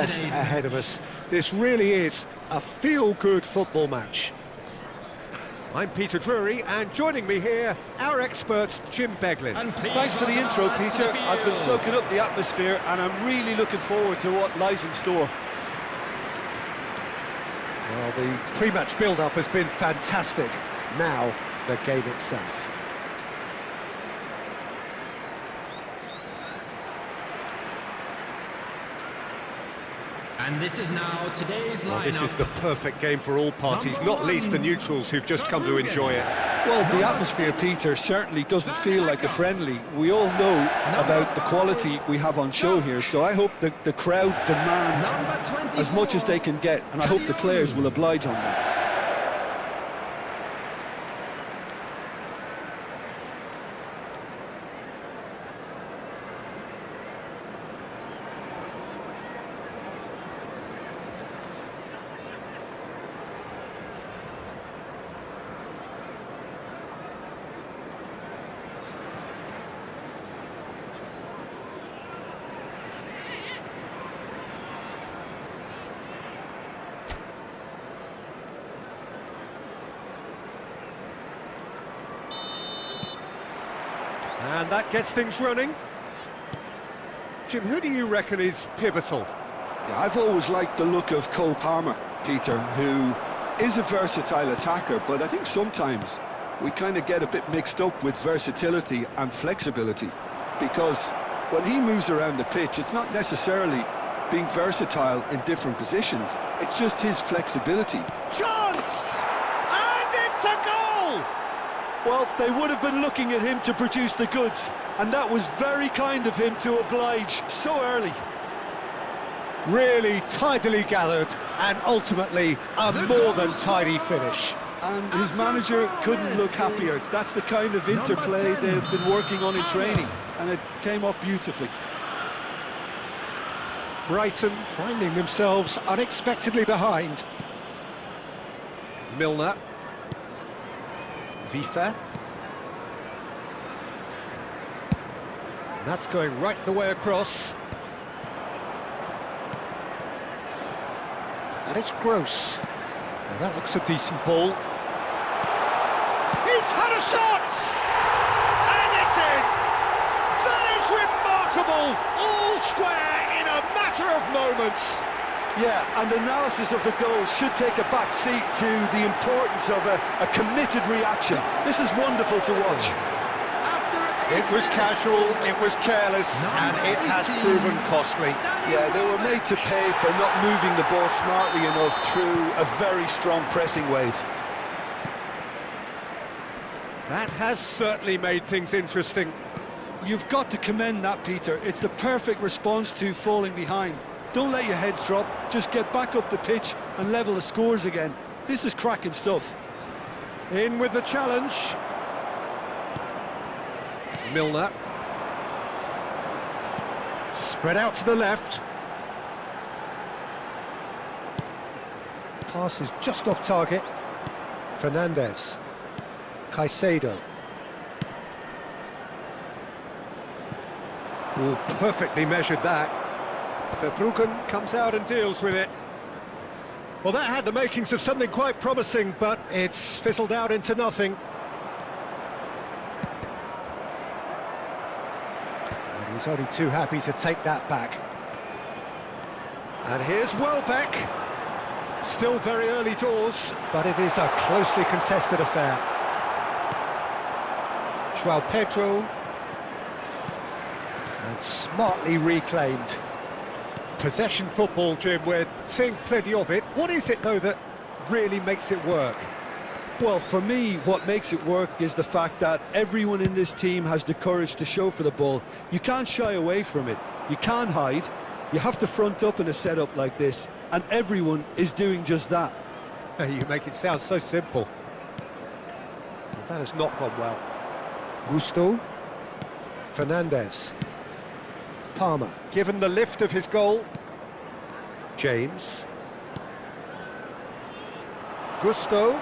Ahead of us. This really is a feel-good football match. I'm Peter Drury, and joining me here, our expert Jim Beglin. Thanks for the intro, Peter. I've been soaking up the atmosphere and I'm really looking forward to what lies in store. Well, the pre-match build-up has been fantastic. Now, the game itself. And this is now today's lineup. Well, this is the perfect game for all parties, not least the neutrals who've just come to enjoy it. Well, the atmosphere, Peter, certainly doesn't feel like a friendly. We all know about the quality we have on show here, so I hope that the crowd demand as much as they can get, and I hope the players will oblige on that. And that gets things running. Jim, who do you reckon is pivotal? Yeah, I've always liked the look of Cole Palmer, Peter, who is a versatile attacker, but I think sometimes we kind of get a bit mixed up with versatility and flexibility, because when he moves around the pitch, it's not necessarily being versatile in different positions, it's just his flexibility. Chance! And it's a goal! Well, they would have been looking at him to produce the goods, and that was very kind of him to oblige so early. Really tidily gathered, and ultimately a more than tidy finish. And his manager couldn't look happier. That's the kind of interplay they've been working on in training, and it came off beautifully. Brighton finding themselves unexpectedly behind. Milner. Vifa. That's going right the way across. And it's Gross. Now that looks a decent ball. He's had a shot! And it's in! That is remarkable! All square in a matter of moments. Yeah, and analysis of the goal should take a back seat to the importance of a committed reaction. This is wonderful to watch. It was casual, it was careless, and it has proven costly. Yeah, they were made to pay for not moving the ball smartly enough through a very strong pressing wave. That has certainly made things interesting. You've got to commend that, Peter. It's the perfect response to falling behind. Don't let your heads drop, just get back up the pitch and level the scores again. This is cracking stuff. In with the challenge. Milner. Spread out to the left. Pass is just off target. Fernandez. Caicedo. Oh, perfectly measured that. Brighton comes out and deals with it. Well, that had the makings of something quite promising, but it's fizzled out into nothing. And he's only too happy to take that back. And here's Welbeck. Still very early doors, but it is a closely contested affair. João Pedro. And smartly reclaimed. Possession football, Jim, we're seeing plenty of it. What is it, though, that really makes it work? Well, for me, what makes it work is the fact that everyone in this team has the courage to show for the ball. You can't shy away from it. You can't hide. You have to front up in a setup like this, and everyone is doing just that. You make it sound so simple. Well, that has not gone well. Gusto. Fernandez. Palmer, given the lift of his goal. James. Gusto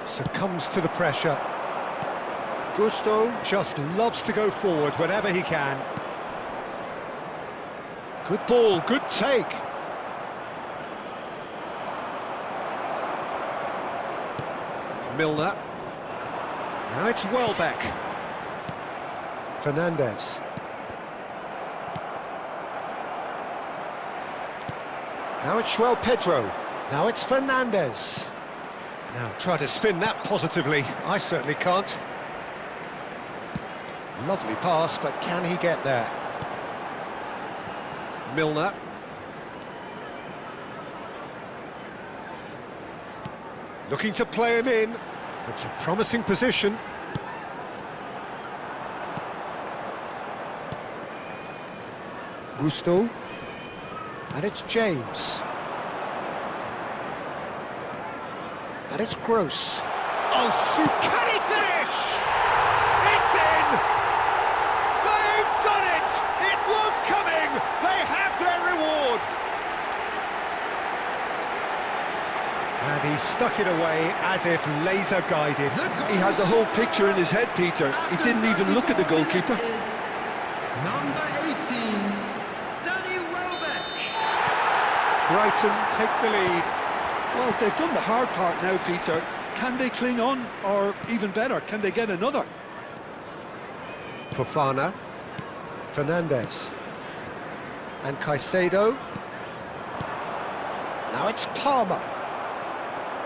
succumbs to the pressure. Gusto just loves to go forward whenever he can. Good ball, good take. Milner. Now it's Welbeck. Fernandes. Now it's Pedro. Now it's Fernandes. Now try to spin that positively. I certainly can't. Lovely pass, but can he get there? Milner. Looking to play him in. It's a promising position. Gusto. And it's James. And it's Gross. Oh, can he finish? It's in! They've done it! It was coming! They have their reward! And he stuck it away as if laser guided. He had the whole picture in his head, Peter. He didn't even look at the goalkeeper. Number 18, Danny Welbeck. Brighton take the lead. Well, they've done the hard part now, Peter. Can they cling on, or even better, can they get another? Fofana, Fernandes, and Caicedo. Now it's Palmer.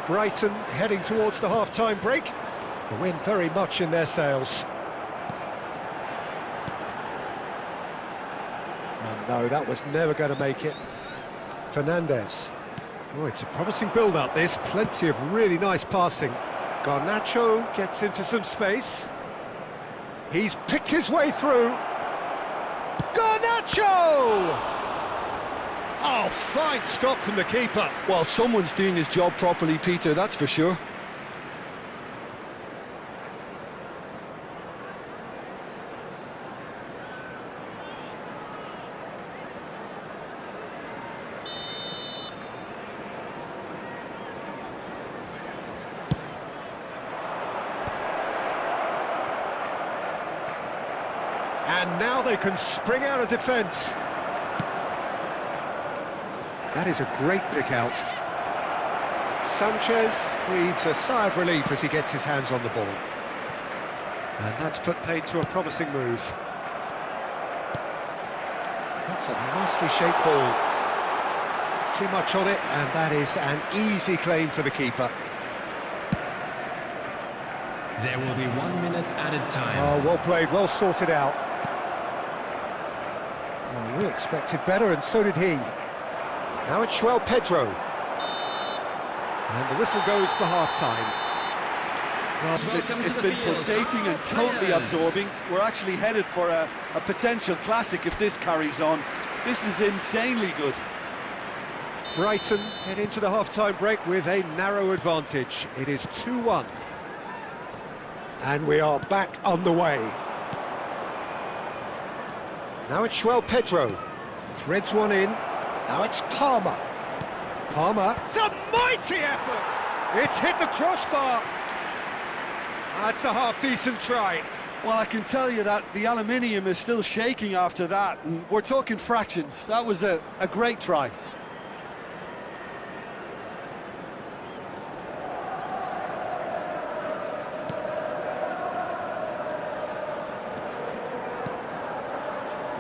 Brighton heading towards the half-time break. The wind very much in their sails. Oh, no, that was never going to make it. Fernandes. Oh, it's a promising build-up, this. Plenty of really nice passing. Garnacho gets into some space. He's picked his way through. Garnacho! Oh, fine stop from the keeper. Well, someone's doing his job properly, Peter, that's for sure. And now they can spring out of defence. That is a great pick out. Sanchez breathes a sigh of relief as he gets his hands on the ball. And that's put paid to a promising move. That's a nicely shaped ball. Too much on it, and that is an easy claim for the keeper. There will be 1 minute added time. Oh, well played, well sorted out. Well, we expected better, and so did he. Now it's Pedro. And the whistle goes for half-time. Well, it's been pulsating and totally absorbing. We're actually headed for a potential classic if this carries on. This is insanely good. Brighton head into the half-time break with a narrow advantage. It is 2-1. And we are back on the way. Now it's Pedro. Threads one in. Now it's Palmer. Palmer. It's a mighty effort! It's hit the crossbar. That's a half-decent try. Well, I can tell you that the aluminium is still shaking after that, and we're talking fractions. That was a great try.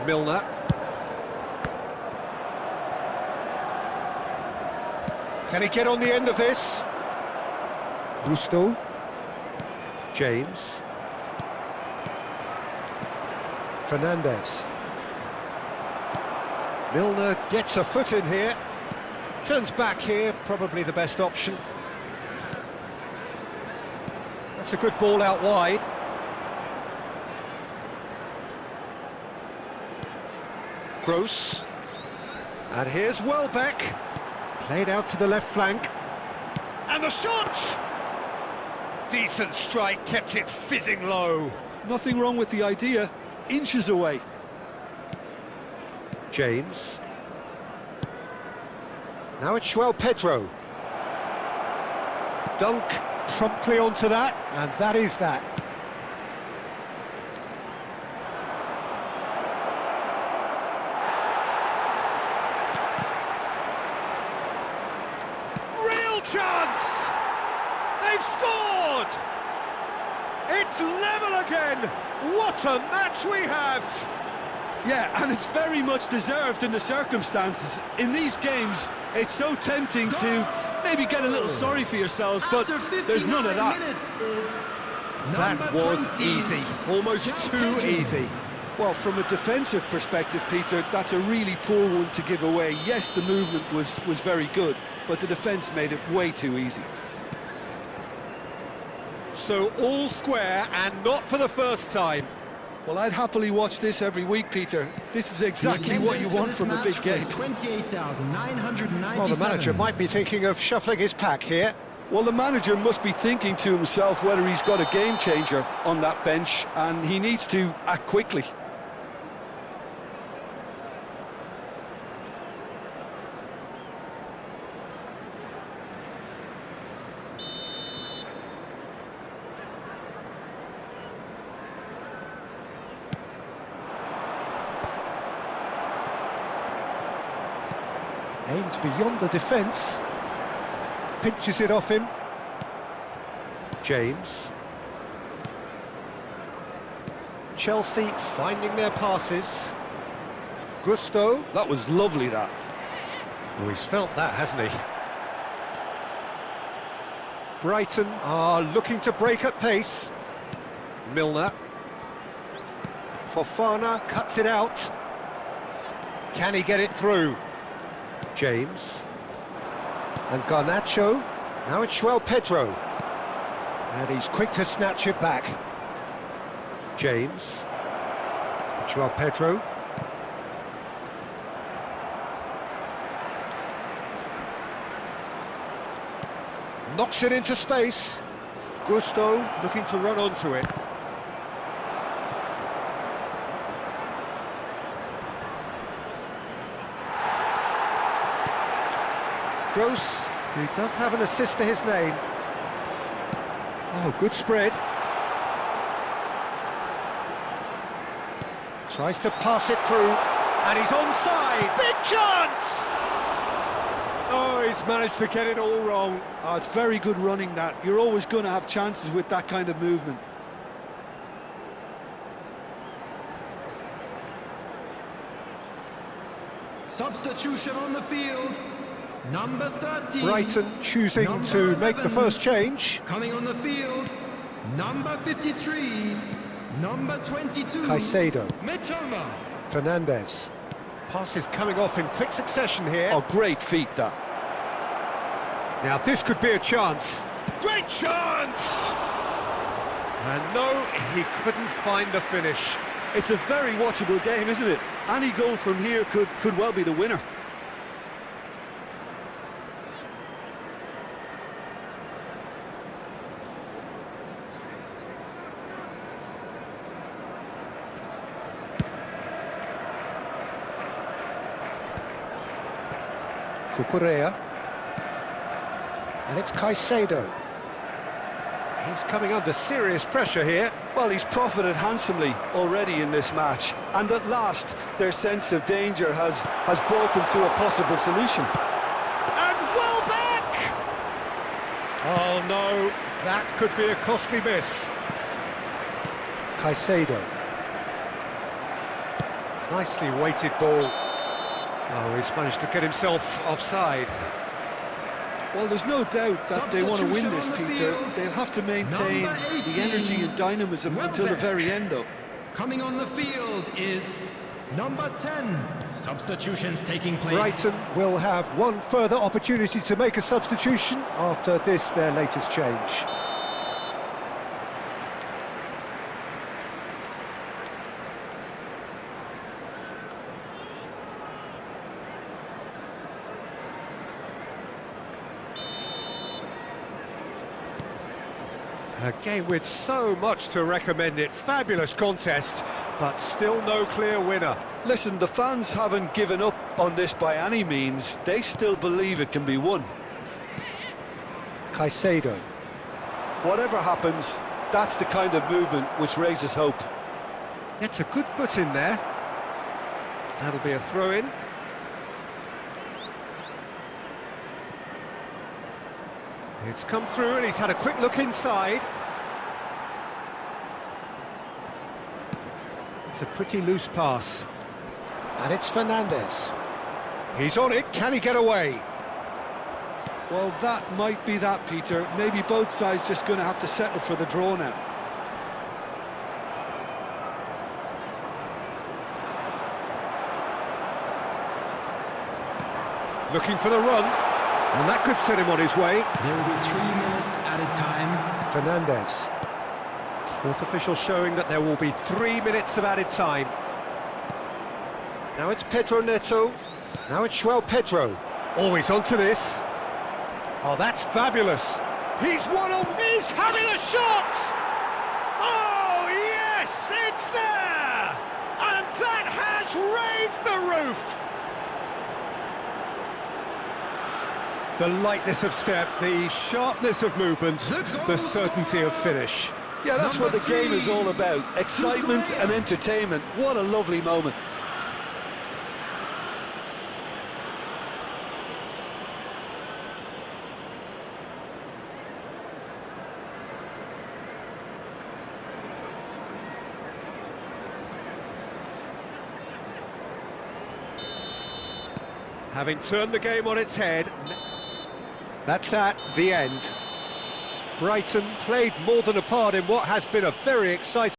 Milner. Can he get on the end of this? Gusto. James. Fernandes. Milner gets a foot in here. Turns back here, probably the best option. That's a good ball out wide. Gross. And here's Welbeck. Played out to the left flank. And the shot! Decent strike, kept it fizzing low. Nothing wrong with the idea. Inches away. James. Now it's Pedro. Dunk promptly onto that, and that is that. Goal chance! They've scored! It's level again! What a match we have! Yeah, and it's very much deserved in the circumstances. In these games, it's so tempting to maybe get a little sorry for yourselves, but there's none of that. That was easy, almost too easy. Well, from a defensive perspective, Peter, that's a really poor one to give away. Yes, the movement was very good, but the defence made it way too easy. So all square, and not for the first time. Well, I'd happily watch this every week, Peter. This is exactly what you want from a big game. 28,997. Well, the manager might be thinking of shuffling his pack here. Well, the manager must be thinking to himself whether he's got a game changer on that bench, and he needs to act quickly. Aims beyond the defence. Pinches it off him. James. Chelsea finding their passes. Gusto. That was lovely, that. Oh, he's felt that, hasn't he? Brighton are looking to break at pace. Milner. Fofana cuts it out. Can he get it through? James. And Garnacho. Now it's João Pedro. And he's quick to snatch it back. James. João Pedro. Knocks it into space. Gusto looking to run onto it. Gross, who does have an assist to his name. Oh, good spread. Tries to pass it through, and he's onside. Big chance! Oh, he's managed to get it all wrong. Oh, it's very good running, that. You're always going to have chances with that kind of movement. Substitution on the field. Number 13. Brighton choosing to make the first change. Coming on the field. Number 53. Number 22. Caicedo. Mitoma. Fernandez. Passes coming off in quick succession here. Oh, great feat, that. Now this could be a chance. Great chance! And no, he couldn't find the finish. It's a very watchable game, isn't it? Any goal from here could well be the winner. Cucurella. And it's Caicedo. He's coming under serious pressure here. Well, he's profited handsomely already in this match, and at last their sense of danger has brought them to a possible solution. And well back! Oh no, that could be a costly miss. Caicedo. Nicely weighted ball. Oh, he's managed to get himself offside. Well, there's no doubt that they want to win this, Peter. They'll have to maintain the energy and dynamism until the very end, though. Coming on the field is number 10. Substitutions taking place. Brighton will have one further opportunity to make a substitution after this, their latest change. A game with so much to recommend it. Fabulous contest, but still no clear winner. Listen, the fans haven't given up on this by any means. They still believe it can be won. Caicedo. Whatever happens, that's the kind of movement which raises hope. Gets a good foot in there. That'll be a throw-in. It's come through and he's had a quick look inside. It's a pretty loose pass. And it's Fernandes. He's on it, can he get away? Well, that might be that, Peter. Maybe both sides just going to have to settle for the draw now. Looking for the run, and that could set him on his way. There will be 3 minutes added time. Fernandes. Fourth official showing that there will be 3 minutes of added time. Now it's Pedro Neto. Now it's João Pedro. Always onto this. Oh, that's fabulous. He's one on. He's having a shot! Oh, yes, it's there! And that has raised the roof! The lightness of step, the sharpness of movement, the certainty of finish. Yeah, that's what the game is all about. Excitement and entertainment. What a lovely moment. Having turned the game on its head, that's that, the end. Brighton played more than a part in what has been a very exciting